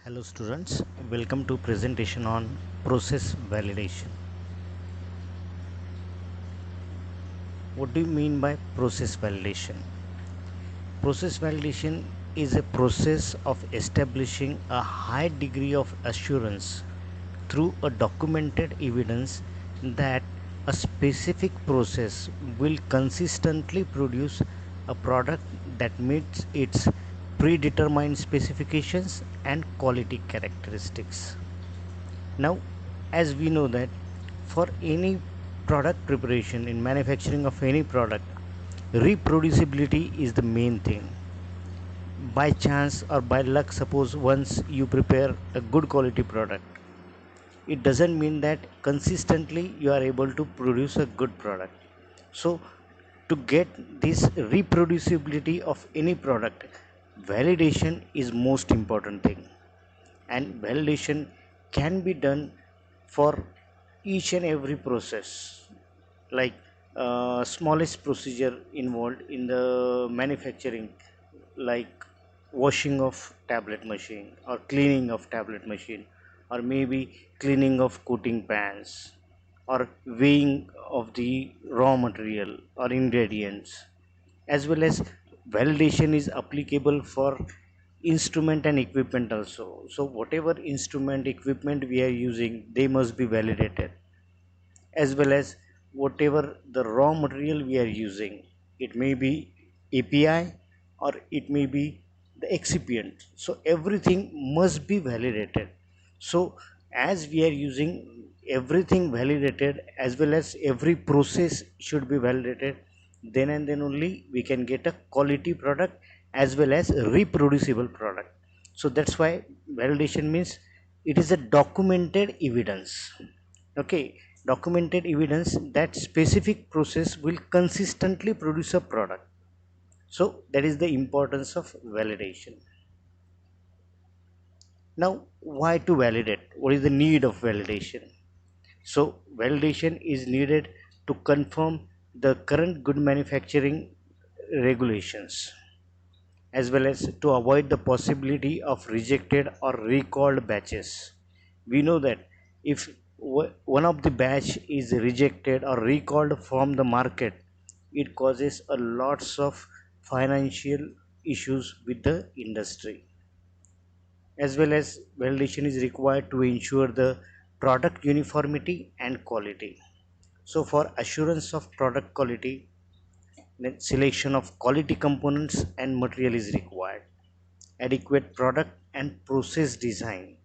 Hello students, welcome to presentation on process validation. What do you mean by process validation? Process validation is a process of establishing a high degree of assurance through a documented evidence that a specific process will consistently produce a product that meets its predetermined specifications and quality characteristics. Now, as we know that for any product preparation in manufacturing of any product, reproducibility is the main thing. By chance or by luck, suppose once you prepare a good quality product, it doesn't mean that consistently you are able to produce a good product. So, to get this reproducibility of any product, validation is most important thing, and validation can be done for each and every process, like smallest procedure involved in the manufacturing, like washing of tablet machine or cleaning of tablet machine, or maybe cleaning of coating pans, or weighing of the raw material or ingredients. As well as validation is applicable for instrument and equipment also. So whatever instrument equipment we are using, they must be validated. As well as whatever the raw material we are using, it may be API or it may be the excipient, so everything must be validated. So as we are using everything validated, as well as every process should be validated, then and then only we can get a quality product as well as a reproducible product. So that's why validation means it is a documented evidence. Okay, documented evidence that specific process will consistently produce a product. So that is the importance of validation. Now, why to validate? What is the need of validation? So validation is needed to confirm the current good manufacturing regulations, as well as to avoid the possibility of rejected or recalled batches. We know that if one of the batch is rejected or recalled from the market, it causes a lots of financial issues with the industry. As well as validation is required to ensure the product uniformity and quality. So for assurance of product quality, then selection of quality components and material is required. Adequate product and process design.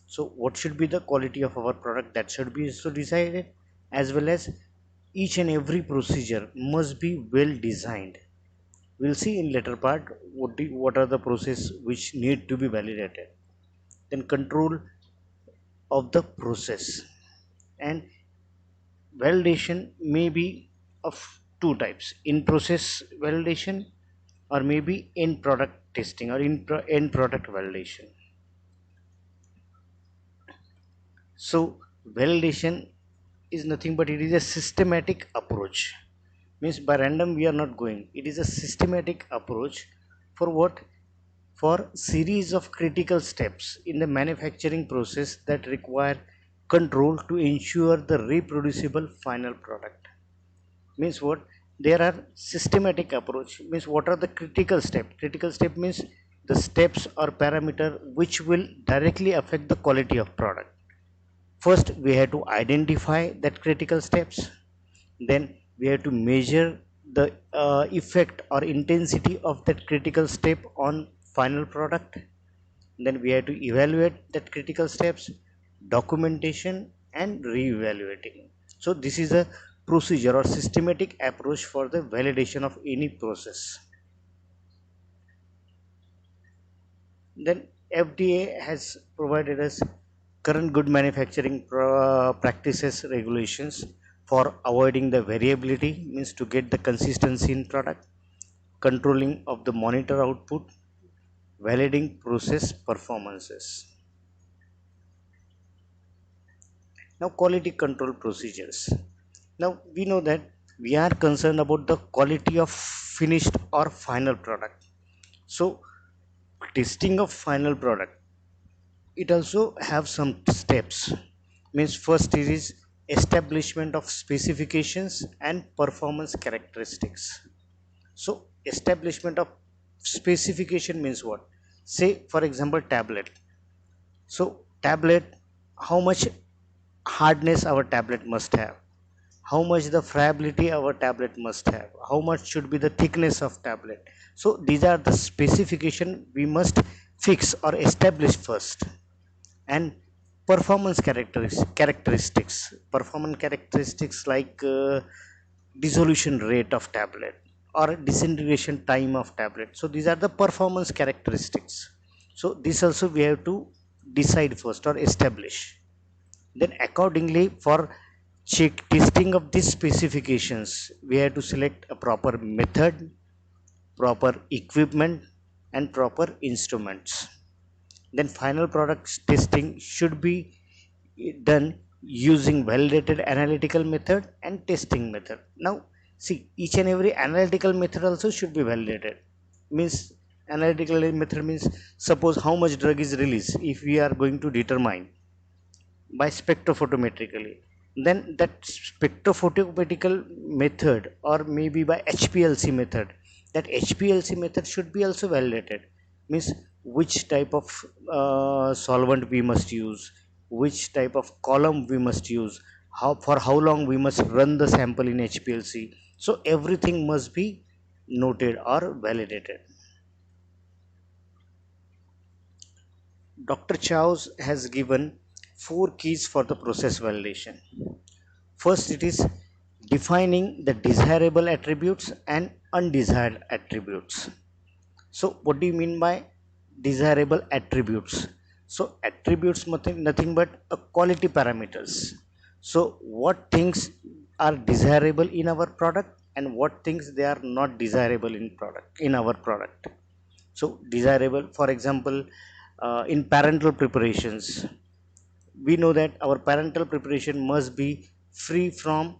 So what should be the quality of our product, that should be so decided. As well as each and every procedure must be well designed. We'll see in later part what are the process which need to be validated. Then control of the process, and validation may be of two types: in process validation, or maybe in product testing, or in product validation. So validation is nothing but it is a systematic approach. Means by random we are not going. It is a systematic approach for what? For series of critical steps in the manufacturing process that require control to ensure the reproducible final product. Means what? There are systematic approach. Means what are the critical step? Critical step means the steps or parameter which will directly affect the quality of product. First we have to identify that critical steps, then we have to measure the effect or intensity of that critical step on final product, then we have to evaluate that critical steps, documentation and re-evaluating. So this is a procedure or systematic approach for the validation of any process. Then FDA has provided us current good manufacturing practices regulations for avoiding the variability, means to get the consistency in product, controlling of the monitor output, validating process performances. Now quality control procedures. Now we know that we are concerned about the quality of finished or final product. So testing of final product it also have some steps. Means first it is establishment of specifications and performance characteristics. So establishment of specification means what? Say for example tablet. So tablet, how much hardness our tablet must have, how much the friability our tablet must have, how much should be the thickness of tablet. So these are the specification we must fix or establish first. And performance characteristics like dissolution rate of tablet or disintegration time of tablet. So these are the performance characteristics. So this also we have to decide first or establish. Then accordingly, for check testing of these specifications, we have to select a proper method, proper equipment and proper instruments. Then final product testing should be done using validated analytical method and testing method. Now see, each and every analytical method also should be validated. Means analytical method means, suppose how much drug is released, if we are going to determine by spectrophotometrically, then that spectrophotometrical method or maybe by HPLC method, that HPLC method should be also validated. Means which type of solvent we must use, which type of column we must use, how for how long we must run the sample in HPLC. So everything must be noted or validated. Dr. Chaus has given 4 keys for the process validation. First, it is defining the desirable attributes and undesired attributes. So, what do you mean by desirable attributes? So, attributes nothing but quality parameters. So, what things are desirable in our product and what things they are not desirable in our product. So, desirable, for example, in parental preparations, we know that our parental preparation must be free from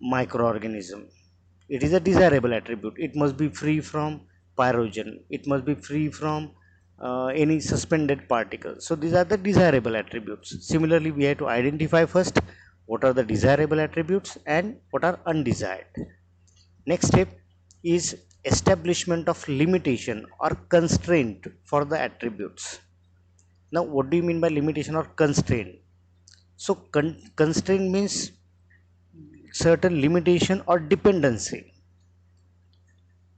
microorganism. It is a desirable attribute. It must be free from pyrogen. It must be free from any suspended particles. So these are the desirable attributes. Similarly, we have to identify first what are the desirable attributes and what are undesired. Next step is establishment of limitation or constraint for the attributes. Now, what do you mean by limitation or constraint? So, constraint means certain limitation or dependency.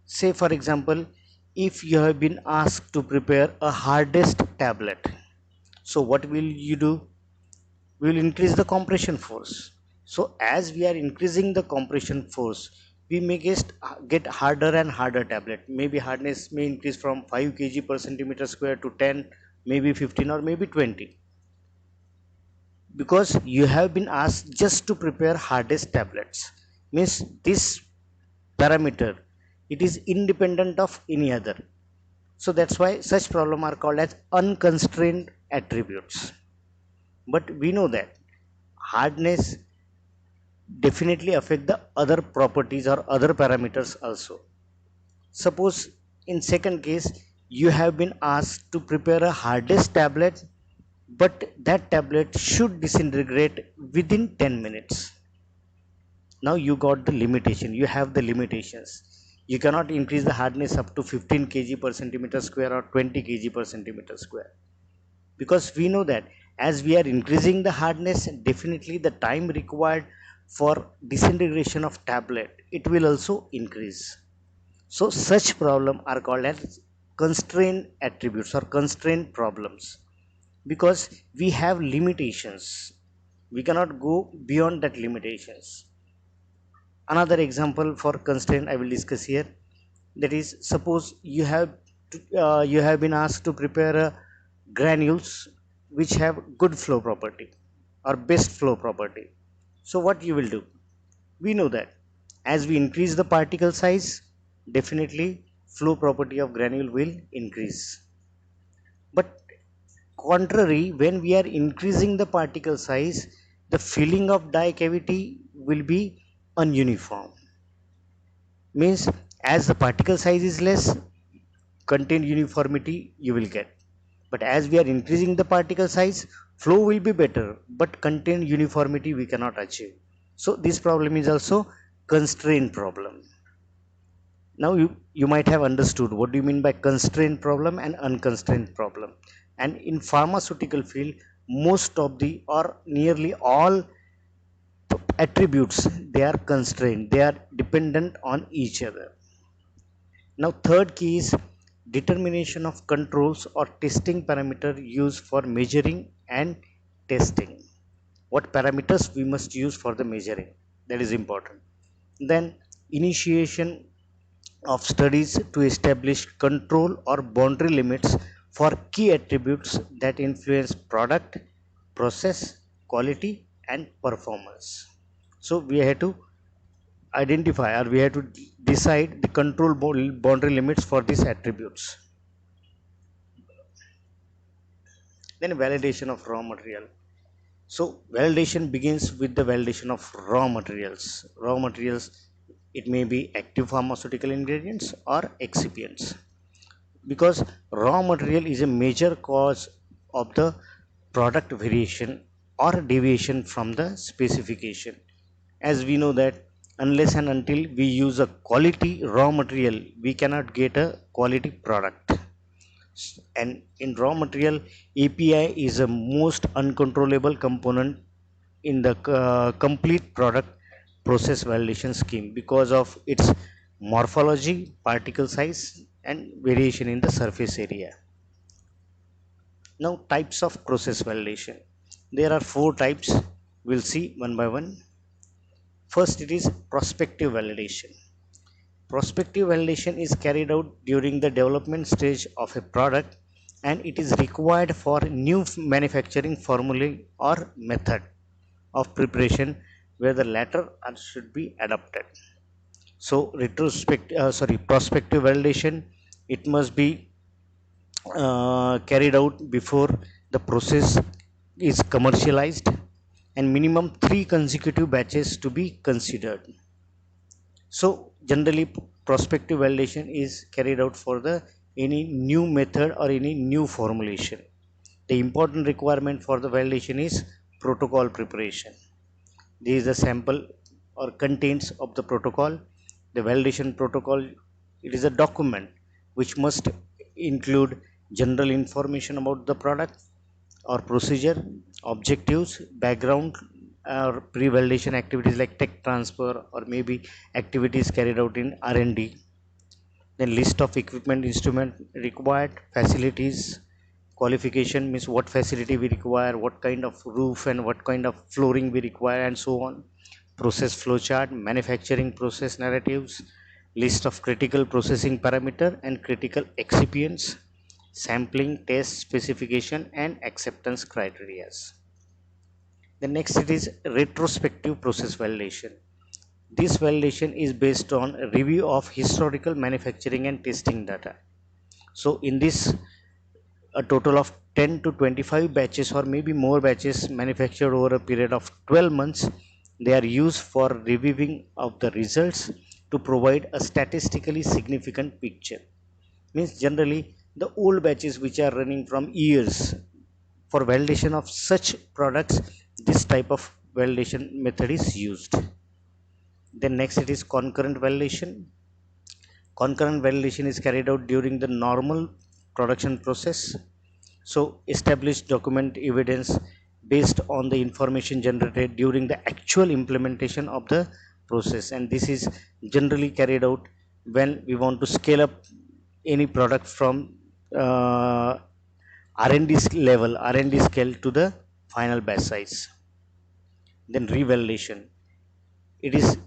Say, for example, if you have been asked to prepare a hardest tablet, so what will you do? We will increase the compression force. So, as we are increasing the compression force, we may get harder and harder tablet. Maybe hardness may increase from 5 kg per centimeter square to 10, maybe 15 or maybe 20, because you have been asked just to prepare hardest tablets. Means this parameter, it is independent of any other. So that's why such problem are called as unconstrained attributes. But we know that hardness definitely affect the other properties or other parameters also. Suppose in second case, you have been asked to prepare a hardest tablet, but that tablet should disintegrate within 10 minutes. Now you got the limitation, you have the limitations. You cannot increase the hardness up to 15 kg per centimeter square or 20 kg per centimeter square, because we know that as we are increasing the hardness, definitely the time required for disintegration of tablet, it will also increase. So such problem are called as constrained attributes or constrained problems, because we have limitations. We cannot go beyond that limitations. Another example for constraint I will discuss here. That is, suppose you have been asked to prepare granules which have good flow property or best flow property. So what you will do? We know that as we increase the particle size, definitely flow property of granule will increase. But contrary, when we are increasing the particle size, the filling of die cavity will be ununiform. Means as the particle size is less, content uniformity you will get. But as we are increasing the particle size, flow will be better, but content uniformity we cannot achieve. So this problem is also constraint problem. Now you might have understood what do you mean by constraint problem and unconstrained problem. And in pharmaceutical field, most of the or nearly all attributes, they are constrained, they are dependent on each other. Now third key is determination of controls or testing parameter used for measuring and testing. What parameters we must use for the measuring, that is important. Then initiation of studies to establish control or boundary limits for key attributes that influence product, process, quality and performance. So we have to identify, or we have to decide the control boundary limits for these attributes. Then validation of raw material. So validation begins with the validation of raw materials. Raw materials, it may be active pharmaceutical ingredients or excipients, because raw material is a major cause of the product variation or deviation from the specification. As we know that unless and until we use a quality raw material, we cannot get a quality product. And in raw material, API is a most uncontrollable component in the complete product process validation scheme because of its morphology, particle size and variation in the surface area. Now types of process validation. There are four types. We'll see one by one. First, it is prospective validation. Prospective validation is carried out during the development stage of a product, and it is required for new manufacturing formula or method of preparation where the latter should be adopted. So prospective validation, it must be carried out before the process is commercialized, and minimum 3 consecutive batches to be considered. So generally prospective validation is carried out for the any new method or any new formulation. The important requirement for the validation is protocol preparation. This is a sample or contents of the protocol. The validation protocol, it is a document which must include general information about the product or procedure, objectives, background, or pre-validation activities like tech transfer or maybe activities carried out in R&D. Then list of equipment, instrument required, facilities, qualification means what facility we require, what kind of roof and what kind of flooring we require and so on. Process flowchart, manufacturing process narratives, list of critical processing parameter and critical excipients, sampling, test, specification and acceptance criteria. The next it is retrospective process validation. This validation is based on a review of historical manufacturing and testing data. So in this, a total of 10 to 25 batches or maybe more batches manufactured over a period of 12 months, they are used for reviewing of the results to provide a statistically significant picture. Means generally the old batches which are running from years, for validation of such products, this type of validation method is used. Then next it is concurrent validation. Concurrent validation is carried out during the normal production process. So establish document evidence based on the information generated during the actual implementation of the process, and this is generally carried out when we want to scale up any product from R&D level, R&D scale to the final batch size. Then revalidation, it is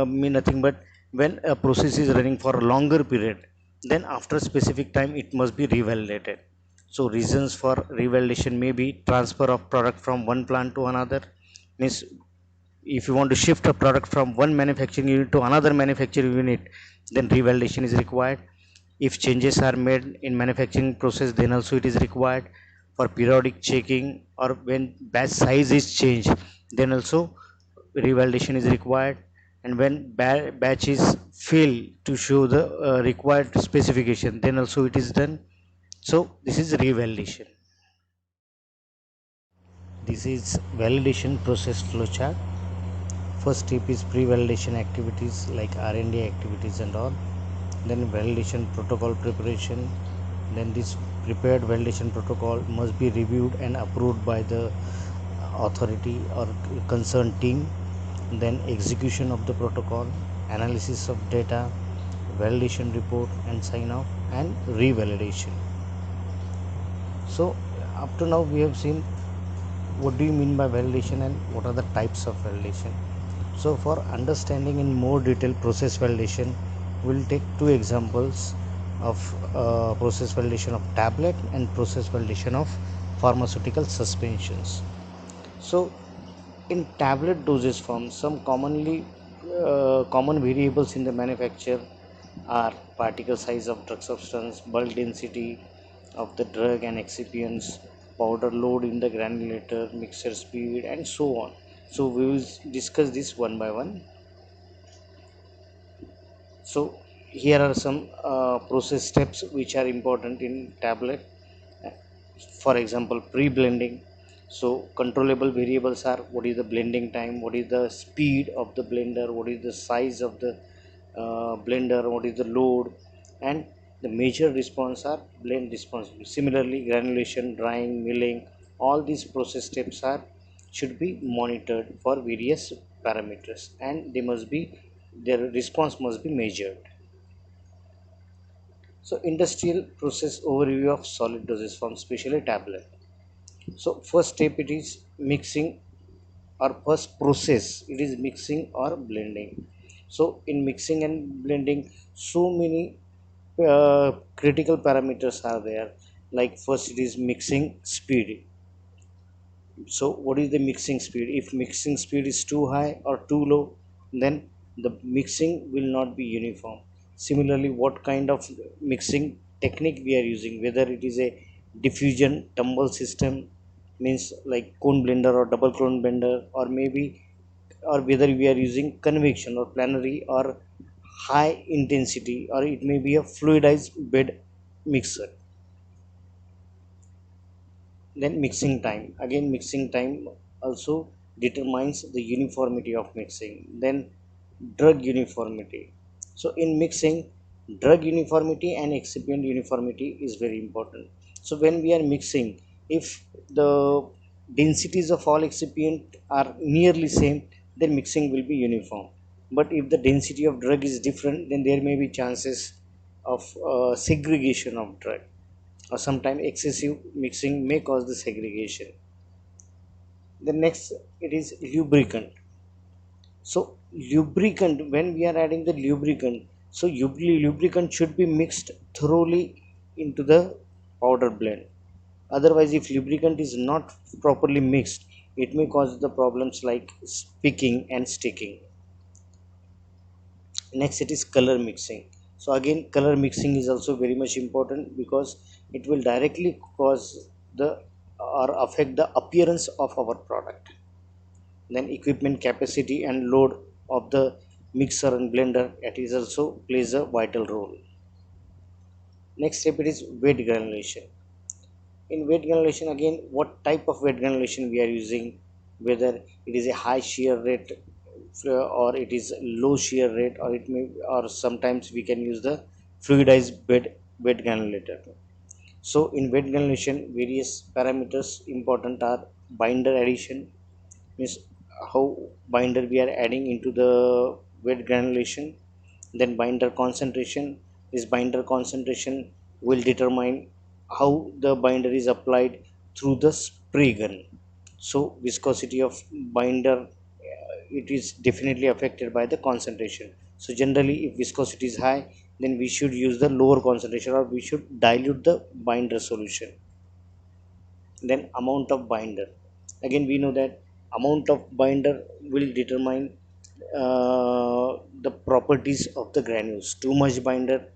mean nothing but when a process is running for a longer period, then after a specific time it must be revalidated. So reasons for revalidation may be transfer of product from one plant to another, means if you want to shift a product from one manufacturing unit to another manufacturing unit, then revalidation is required. If changes are made in manufacturing process, then also it is required. For periodic checking or when batch size is changed, then also revalidation is required. And when batches fail to show the required specification, then also it is done. So this is revalidation. This is validation process flowchart. First step is pre-validation activities like R&D activities and all. Then validation protocol preparation. Then this prepared validation protocol must be reviewed and approved by the authority or concerned team. Then execution of the protocol, analysis of data, validation report and sign off, and revalidation. So up to now we have seen what do you mean by validation and what are the types of validation. So for understanding in more detail process validation, we'll take two examples of process validation of tablet and process validation of pharmaceutical suspensions. So in tablet dosage form, some common variables in the manufacture are particle size of drug substance, bulk density of the drug and excipients, powder load in the granulator, mixture speed, and so on. So we will discuss this one by one. So here are some process steps which are important in tablet. For example, pre-blending. So controllable variables are what is the blending time, what is the speed of the blender, what is the size of the blender, what is the load, and the major response are blend response. Similarly, granulation, drying, milling, all these process steps are should be monitored for various parameters, and they must be, their response must be measured. So industrial process overview of solid dosage form, especially tablet. So first step it is mixing, or first process it is mixing or blending. So in mixing and blending, so many critical parameters are there. Like first it is mixing speed. So what is the mixing speed? If mixing speed is too high or too low, then the mixing will not be uniform. Similarly, what kind of mixing technique we are using, whether it is a diffusion tumble system, means like cone blender or double cone blender, or maybe, or whether we are using convection or planary or high intensity, or it may be a fluidized bed mixer. Then mixing time, again mixing time also determines the uniformity of mixing. Then drug uniformity. So in mixing, drug uniformity and excipient uniformity is very important. So when we are mixing, if the densities of all excipient are nearly same, then mixing will be uniform. But if the density of drug is different, then there may be chances of segregation of drug, or sometimes excessive mixing may cause the segregation. The next, it is lubricant. So lubricant, when we are adding the lubricant, so lubricant should be mixed thoroughly into the powder blend. Otherwise, if lubricant is not properly mixed, it may cause the problems like picking and sticking. Next, it is color mixing. So again, color mixing is also very much important, because it will directly cause the, or affect the appearance of our product. Then equipment capacity and load of the mixer and blender, it is also plays a vital role. Next step, it is weight granulation. In weight granulation, again, what type of weight granulation we are using, whether it is a high shear rate, or it is low shear rate, or it may, or sometimes we can use the fluidized bed weight granulator. So in weight granulation, various parameters important are binder addition, means how binder we are adding into the weight granulation. Then binder concentration. This binder concentration will determine how the binder is applied through the spray gun. So viscosity of binder, it is definitely affected by the concentration. So generally, if viscosity is high, then we should use the lower concentration, or we should dilute the binder solution. Then amount of binder, again we know that amount of binder will determine the properties of the granules. Too much binder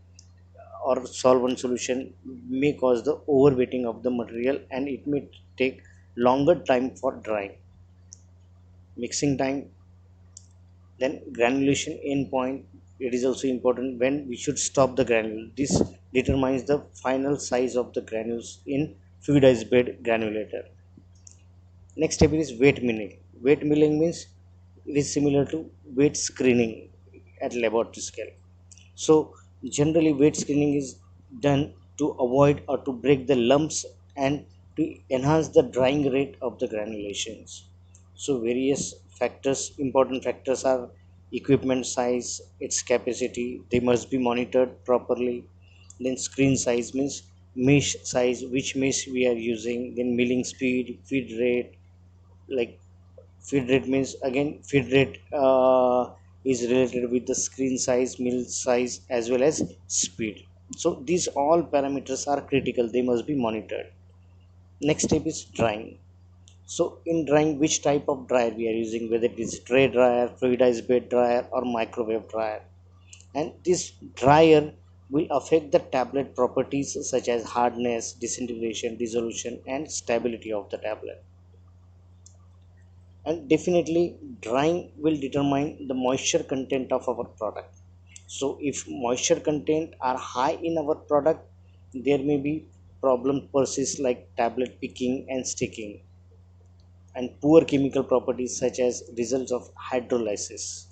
or solvent solution may cause the overweighting of the material, and it may take longer time for drying. Mixing time, then granulation endpoint, it is also important when we should stop the granule. This determines the final size of the granules in fluidized bed granulator. Next step is weight milling. Weight milling means it is similar to weight screening at laboratory scale. So generally weight screening is done to avoid or to break the lumps and to enhance the drying rate of the granulations. So various factors, important factors are equipment size, its capacity, they must be monitored properly. Then screen size means mesh size, which mesh we are using. Then milling speed, feed rate, like feed rate means again feed rate is related with the screen size, mill size, as well as speed. So these all parameters are critical, they must be monitored. Next step is drying. So in drying, which type of dryer we are using, whether it is tray dryer, fluidized bed dryer, or microwave dryer. And this dryer will affect the tablet properties such as hardness, disintegration, dissolution, and stability of the tablet. And definitely drying will determine the moisture content of our product. So if moisture content are high in our product, there may be problem persist like tablet picking and sticking, and poor chemical properties such as results of hydrolysis.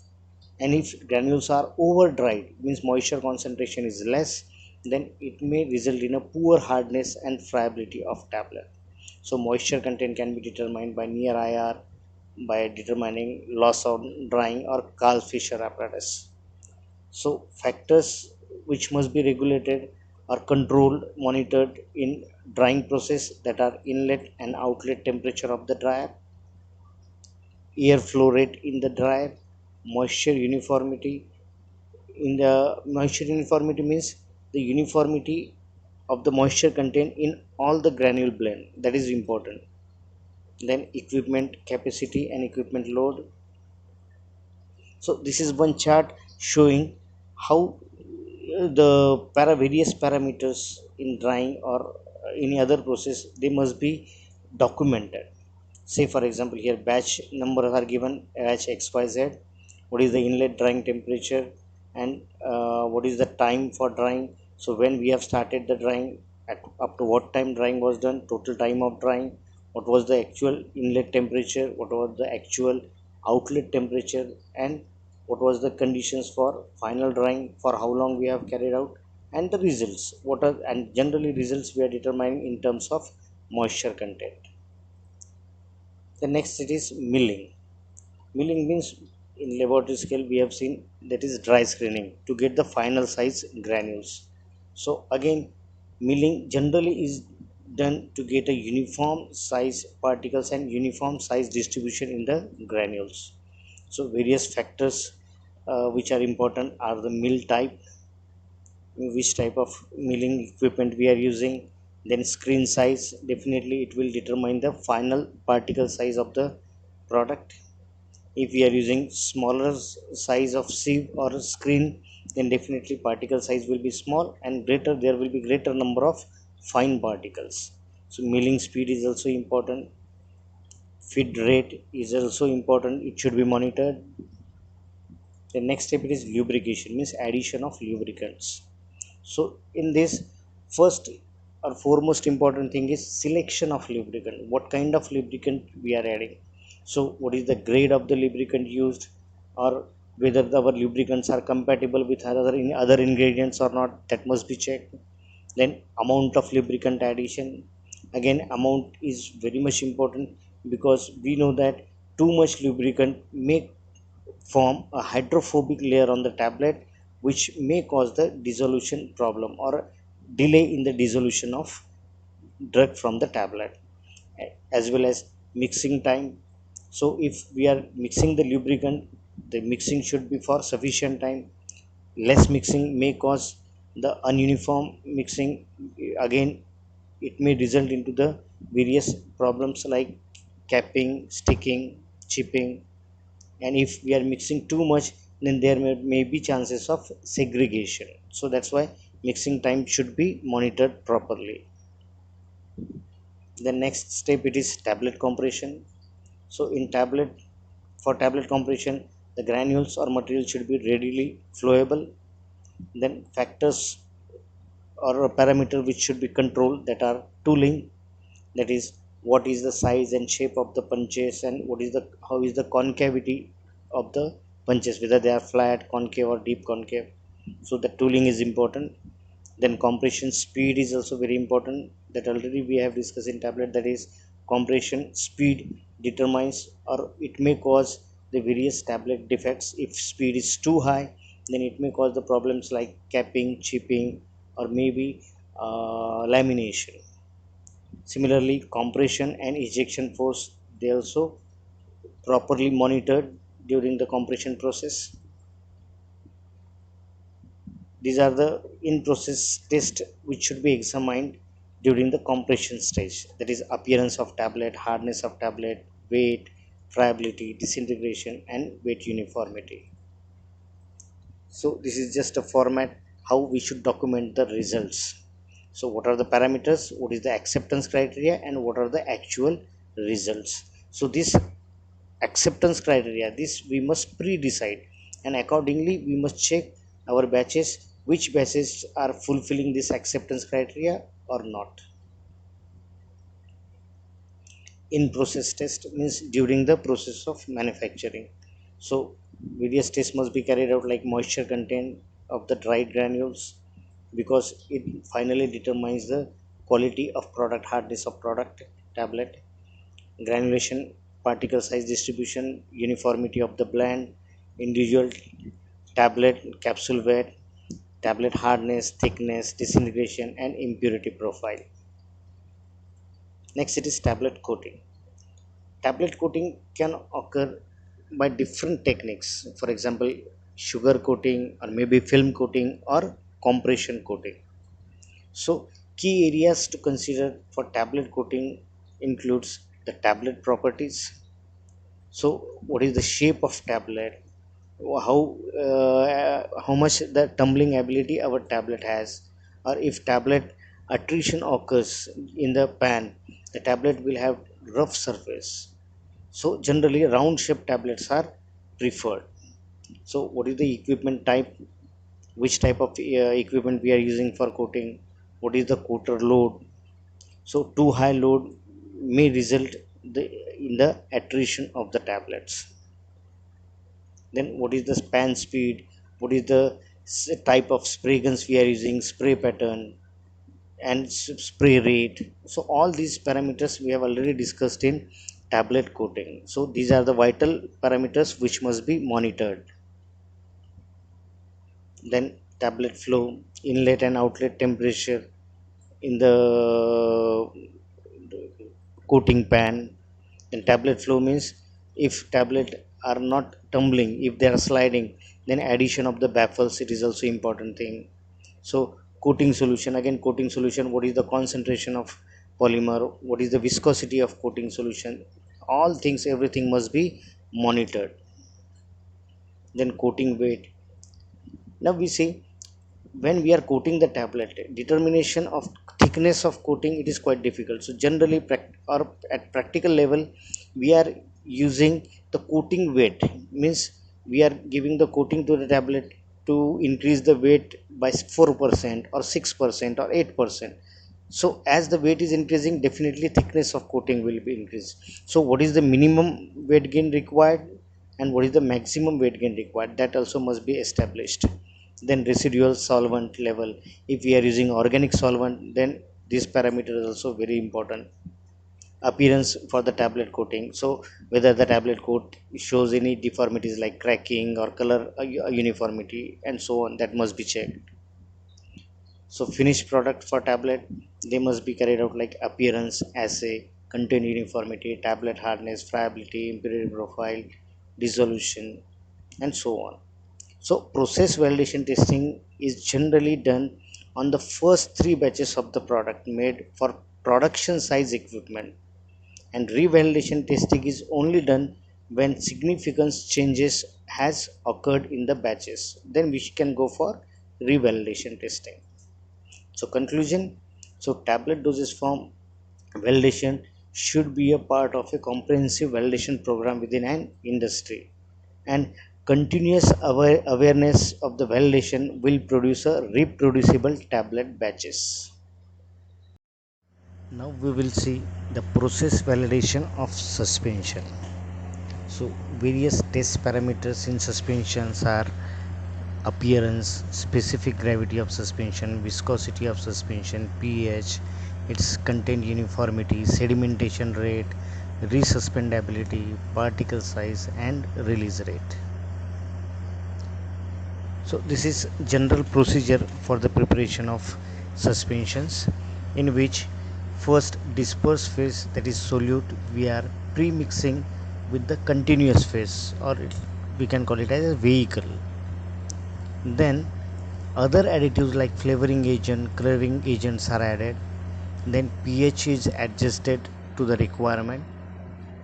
And if granules are over dried, means moisture concentration is less, then it may result in a poor hardness and friability of tablet. So moisture content can be determined by near IR, by determining loss of drying or Karl Fischer apparatus. So factors which must be regulated or controlled, monitored in drying process, that are inlet and outlet temperature of the dryer, air flow rate in the dryer, moisture uniformity. In the moisture uniformity means the uniformity of the moisture content in all the granule blend, that is important. Then equipment capacity and equipment load. So this is one chart showing how the various parameters in drying or any other process, they must be documented. Say for example, here batch numbers are given, batch xyz, what is the inlet drying temperature, and what is the time for drying. So when we have started the drying, at up to what time drying was done, total time of drying, what was the actual inlet temperature, what was the actual outlet temperature, and what was the conditions for final drying, for how long we have carried out, and the results what are, and generally results we are determining in terms of moisture content. The next it is milling. Milling means in laboratory scale we have seen, that is dry screening to get the final size granules. So again, milling generally is done to get a uniform size particles and uniform size distribution in the granules. So various factors which are important are the mill type, which type of milling equipment we are using. Then screen size, definitely it will determine the final particle size of the product. If we are using smaller size of sieve or screen, then definitely particle size will be small, and greater, there will be greater number of fine particles. So milling speed is also important, feed rate is also important, it should be monitored. The next step is lubrication, means addition of lubricants. So in this, first or foremost important thing is selection of lubricant, what kind of lubricant we are adding. So what is the grade of the lubricant used, or whether our lubricants are compatible with other ingredients or not, that must be checked. Then amount of lubricant addition, again amount is very much important, because we know that too much lubricant may form a hydrophobic layer on the tablet, which may cause the dissolution problem or delay in the dissolution of drug from the tablet, as well as mixing time. So if we are mixing the lubricant, the mixing should be for sufficient time. Less mixing may cause the ununiform mixing, again it may result into the various problems like capping, sticking, chipping. And if we are mixing too much, then there may be chances of segregation. So that's why mixing time should be monitored properly. The next step, it is tablet compression. So in tablet, for tablet compression, The granules or material should be readily flowable. Then factors or a parameter which should be controlled, that are tooling, that is what is the size and shape of the punches, and what is the how is the concavity of the punches, whether they are flat, concave, or deep concave. So the tooling is important. Then compression speed is also very important, that already we have discussed in tablet, that is compression speed determines or it may cause the various tablet defects. If speed is too high, then it may cause the problems like capping, chipping, or maybe lamination. Similarly, compression and ejection force, they also properly monitored during the compression process. These are the in-process tests which should be examined during the compression stage. That is appearance of tablet, hardness of tablet, weight, friability, disintegration, and weight uniformity. So this is just a format how we should document the results. So what are the parameters, what is the acceptance criteria, and what are the actual results. So this acceptance criteria, this we must pre-decide, and accordingly we must check our batches, which batches are fulfilling this acceptance criteria or not. In process test means during the process of manufacturing. So various tests must be carried out, like moisture content of the dried granules, because it finally determines the quality of product, hardness of product tablet, granulation, particle size distribution, uniformity of the blend, individual tablet capsule weight, tablet hardness, thickness, disintegration, and impurity profile. Next, it is tablet coating. Tablet coating can occur by different techniques. For example, sugar coating, or maybe film coating, or compression coating. So key areas to consider for tablet coating includes the tablet properties. So what is the shape of tablet, how much the tumbling ability our tablet has, or if tablet attrition occurs in the pan, the tablet will have rough surface. So generally round shaped tablets are preferred. So what is the equipment type, which type of equipment we are using for coating, what is the coater load. So too high load may result in the attrition of the tablets. Then what is the span speed, what is the type of spray guns we are using, spray pattern, and spray rate. So all these parameters we have already discussed in tablet coating. So these are the vital parameters which must be monitored. Then tablet flow, inlet and outlet temperature in the coating pan. Then tablet flow means if tablet are not tumbling, if they are sliding, then addition of the baffles, it is also important thing. So coating solution, again coating solution, what is the concentration of polymer, what is the viscosity of coating solution, all things, everything must be monitored. Then coating weight. Now we see, when we are coating the tablet, determination of thickness of coating, it is quite difficult. So generally or at practical level, we are using the coating weight, means we are giving the coating to the tablet to increase the weight by 4% or 6% or 8%. So as the weight is increasing, definitely thickness of coating will be increased. So what is the minimum weight gain required, and what is the maximum weight gain required, that also must be established. Then residual solvent level, if we are using organic solvent, then this parameter is also very important. Appearance for the tablet coating, so whether the tablet coat shows any deformities like cracking or color uniformity and so on, that must be checked. So finished product for tablet, they must be carried out like appearance assay, content uniformity, tablet hardness, friability, impurity profile, dissolution, and so on. So process validation testing is generally done on the first 3 batches of the product made for production size equipment, and revalidation testing is only done when significant changes has occurred in the batches, then we can go for revalidation testing. So conclusion, so tablet dosage form validation should be a part of a comprehensive validation program within an industry, and Continuous awareness of the validation will produce a reproducible tablet batches. Now we will see the process validation of suspension. So various test parameters in suspensions are appearance, specific gravity of suspension, viscosity of suspension, pH, its content uniformity, sedimentation rate, resuspendability, particle size and release rate. So this is general procedure for the preparation of suspensions, in which first dispersed phase, that is solute, we are pre-mixing with the continuous phase, or we can call it as a vehicle. Then other additives like flavoring agent, coloring agents are added. Then pH is adjusted to the requirement.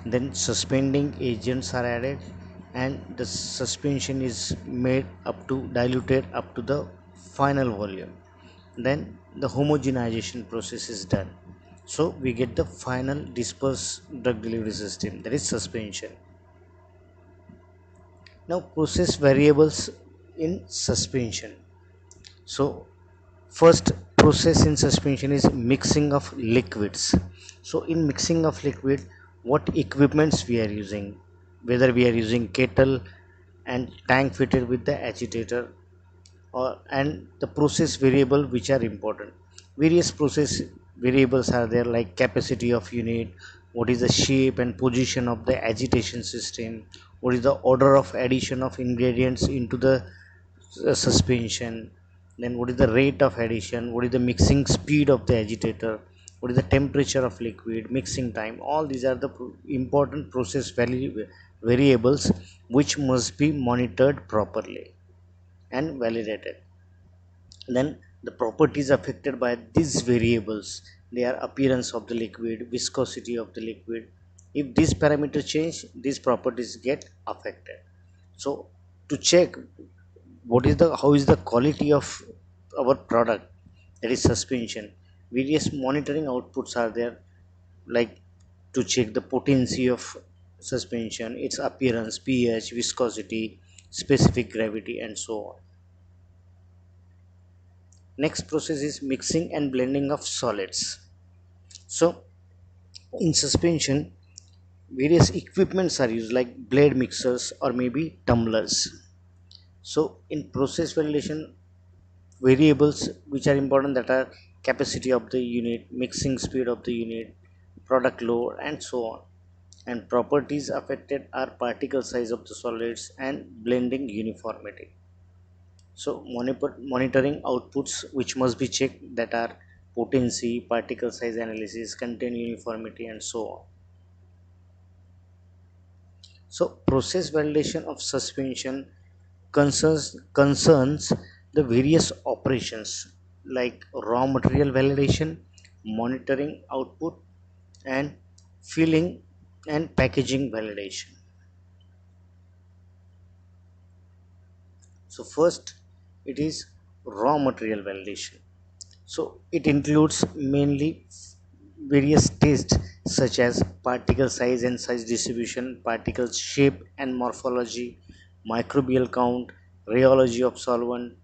Then suspending agents are added, and the suspension is made up to diluted up to the final volume. Then the homogenization process is done, so we get the final dispersed drug delivery system, that is suspension. Now process variables in suspension. So first process in suspension is mixing of liquids. So in mixing of liquid, what equipments we are using, whether we are using kettle and tank fitted with the agitator, or and the process variable which are important. Various process variables are there, like capacity of unit, what is the shape and position of the agitation system, what is the order of addition of ingredients into the suspension, then what is the rate of addition, what is the mixing speed of the agitator, what is the temperature of liquid, mixing time. All these are the important process variables which must be monitored properly and validated. Then the properties affected by these variables, they are appearance of the liquid, viscosity of the liquid. If these parameters change, these properties get affected. So to check what is the how is the quality of our product, that is suspension, various monitoring outputs are there, like to check the potency of suspension, its appearance, pH, viscosity, specific gravity and so on. Next process is mixing and blending of solids. So in suspension, various equipments are used, like blade mixers or maybe tumblers. So in process validation, variables which are important, that are capacity of the unit, mixing speed of the unit, product load and so on. And properties affected are particle size of the solids and blending uniformity. So monitoring outputs which must be checked, that are potency, particle size analysis, content uniformity and so on. So process validation of suspension concerns the various operations, like raw material validation, monitoring output and filling and packaging validation. So first it is raw material validation. So it includes mainly various tests such as particle size and size distribution, particle shape and morphology, microbial count, rheology of solvent,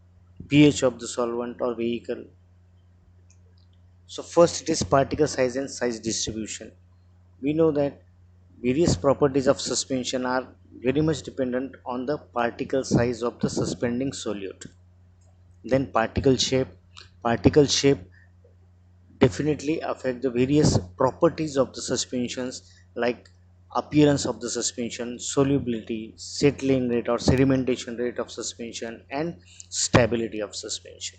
pH of the solvent or vehicle. So first it is particle size and size distribution. We know that various properties of suspension are very much dependent on the particle size of the suspending solute. Then particle shape definitely affect the various properties of the suspensions, like appearance of the suspension, solubility, settling rate or sedimentation rate of suspension and stability of suspension.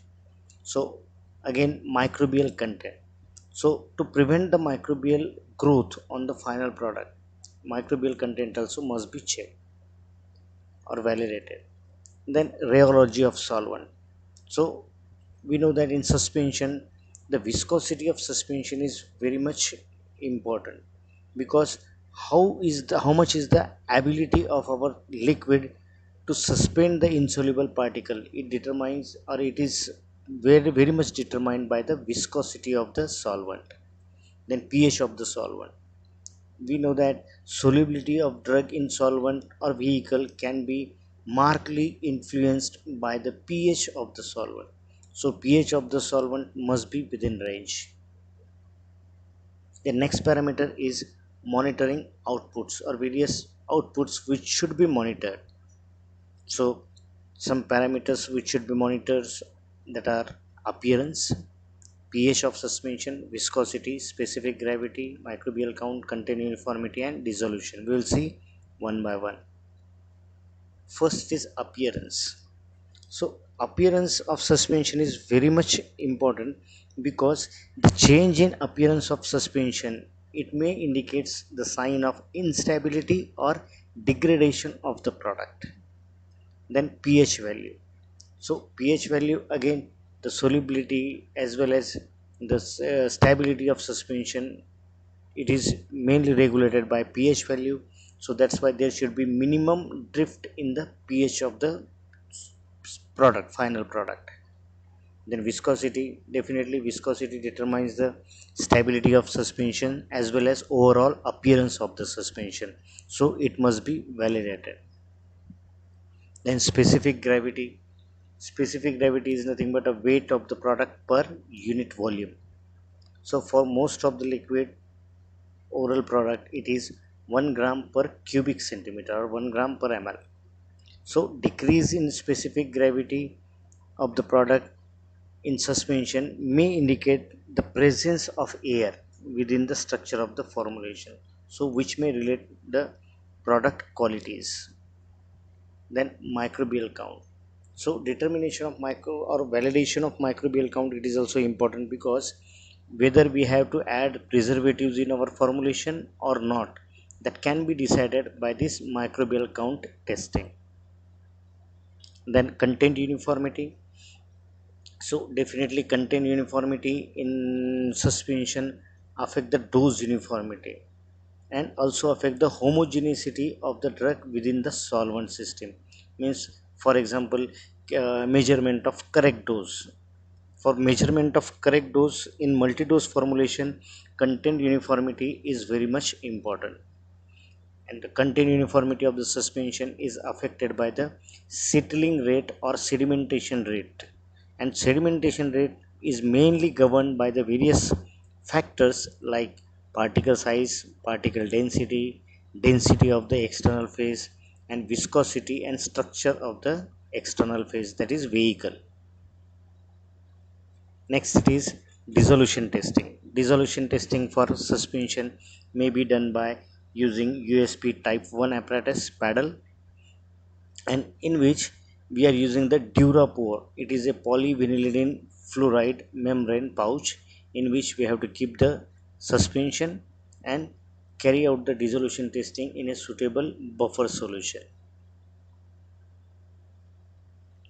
So again, microbial content. So to prevent the microbial growth on the final product, microbial content also must be checked or validated. Then rheology of solvent. So we know that in suspension, the viscosity of suspension is very much important, because how much is the ability of our liquid to suspend the insoluble particle, it determines, or it is very much determined by the viscosity of the solvent. Then pH of the solvent. We know that solubility of drug in solvent or vehicle can be markedly influenced by the pH of the solvent. So pH of the solvent must be within range. The next parameter is monitoring outputs or various outputs which should be monitored. So some parameters which should be monitored that are appearance, pH of suspension, viscosity, specific gravity, microbial count, content uniformity and dissolution. We will see one by one. First is appearance. So appearance of suspension is very much important because the change in appearance of suspension, it may indicates the sign of instability or degradation of the product. Then pH value. So pH value, again, the solubility as well as the stability of suspension, it is mainly regulated by pH value. So that's why there should be minimum drift in the pH of the product, final product. Then viscosity, definitely viscosity determines the stability of suspension as well as overall appearance of the suspension, so it must be validated. Then specific gravity is nothing but a weight of the product per unit volume. So for most of the liquid oral product, it is 1 gram per cubic centimeter or 1 gram per ml. So decrease in specific gravity of the product in suspension may indicate the presence of air within the structure of the formulation, so which may relate the product qualities. Then microbial count. So determination of micro or validation of microbial count, it is also important because whether we have to add preservatives in our formulation or not, that can be decided by this microbial count testing. Then content uniformity. So definitely content uniformity in suspension affect the dose uniformity and also affect the homogeneity of the drug within the solvent system. Means, for example, measurement of correct dose. For measurement of correct dose in multi-dose formulation, content uniformity is very much important. And the content uniformity of the suspension is affected by the settling rate or sedimentation rate. And sedimentation rate is mainly governed by the various factors like particle size, particle density, density of the external phase, and viscosity and structure of the external phase, that is vehicle. Next it is dissolution testing. Dissolution testing for suspension may be done by using USP type 1 apparatus paddle, and in which we are using the Durapore. It is a polyvinylidene fluoride membrane pouch in which we have to keep the suspension and carry out the dissolution testing in a suitable buffer solution.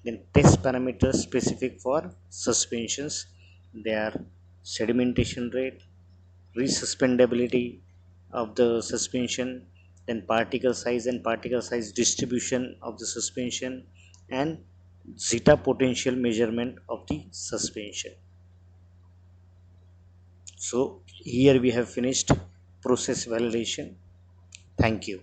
Then test parameters specific for suspensions, they are sedimentation rate, resuspendability of the suspension, then particle size and particle size distribution of the suspension, and zeta potential measurement of the suspension. So here we have finished process validation. Thank you.